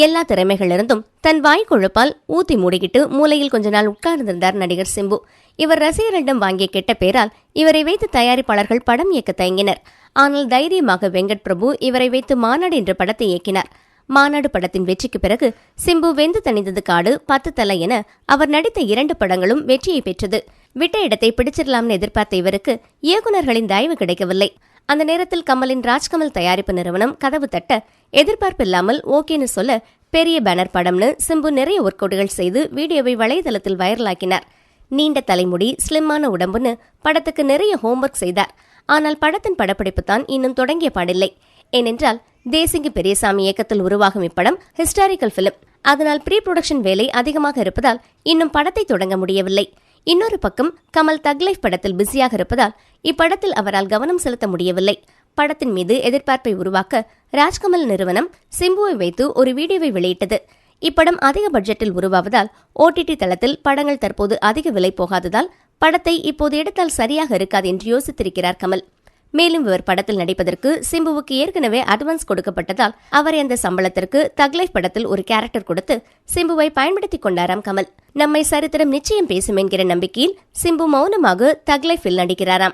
எல்லா திறமைகளிலிருந்தும் தன் வாய் கொழுப்பால் ஊத்தி மூடிக்கிட்டு மூலையில் கொஞ்ச நாள் உட்கார்ந்திருந்தார் நடிகர் சிம்பு. இவர் ரசிகர்களிடம் வாங்கிய கெட்ட பேரால் இவரை வைத்து தயாரிப்பாளர்கள் படம் இயக்க தயங்கினர். ஆனால் தைரியமாக வெங்கட் பிரபு இவரை வைத்து மாநாடு என்ற படத்தை இயக்கினார். மாநாடு படத்தின் வெற்றிக்கு பிறகு சிம்பு வெந்து தணிந்தது காடு, 10 தலை என அவர் நடித்த 2 படங்களும் வெற்றியை பெற்றது. விட்ட இடத்தை பிடிச்சிடலாம்னு எதிர்பார்த்த இவருக்கு இயக்குநர்களின் தயவு கிடைக்கவில்லை. அந்த நேரத்தில் கமலின் ராஜ்கமல் தயாரிப்பு நிறுவனம் கதவு தட்ட எதிர்பார்ப்பில்லாமல் ஓகேன்னு சொல்ல பெரிய பேனர் படம்னு சிம்பு நிறைய ஒர்க் அவுட்டுகள் செய்து வீடியோவை வலைதளத்தில் வைரலாக்கினார். நீண்ட தலைமுடி, ஸ்லிம்மான உடம்புன்னு படத்துக்கு நிறைய ஹோம்ஒர்க் செய்தார். ஆனால் படத்தின் படப்பிடிப்பு தான் இன்னும் தொடங்கிய பாடில்லை. ஏனென்றால் தேசிங்கு பெரியசாமி இயக்கத்தில் உருவாகும் இப்படம் ஹிஸ்டாரிக்கல் பிலிம். அதனால் ப்ரீ புரொடக்ஷன் வேலை அதிகமாக இருப்பதால் இன்னும் படத்தை தொடங்க முடியவில்லை. இன்னொரு பக்கம் கமல் தக் லைஃப் படத்தில் பிஸியாக இருப்பதால் இப்படத்தில் அவரால் கவனம் செலுத்த முடியவில்லை. படத்தின் மீது எதிர்பார்ப்பை உருவாக்க ராஜ்கமல் நிறுவனம் சிம்புவை வைத்து ஒரு வீடியோவை வெளியிட்டது. இப்படம் அதிக பட்ஜெட்டில் உருவாவதால் OTT தளத்தில் படங்கள் தற்போது அதிக விலை போகாததால் படத்தை இப்போது எடுத்தால் சரியாக இருக்காது என்று யோசித்திருக்கிறார் கமல். மேலும் இவர் படத்தில் நடிப்பதற்கு சிம்புவுக்கு ஏற்கனவே அட்வான்ஸ் கொடுக்கப்பட்டதால் அவரை அந்த சம்பளத்திற்கு தக் லைஃப் படத்தில் ஒரு கேரக்டர் கொடுத்து சிம்புவை பயன்படுத்திக் கொண்டாராம் கமல். நம்மை சரித்திரம் நிச்சயம் பேசும் என்கிற நம்பிக்கையில் சிம்பு மௌனமாக தக் லைஃபில் நடிக்கிறாராம்.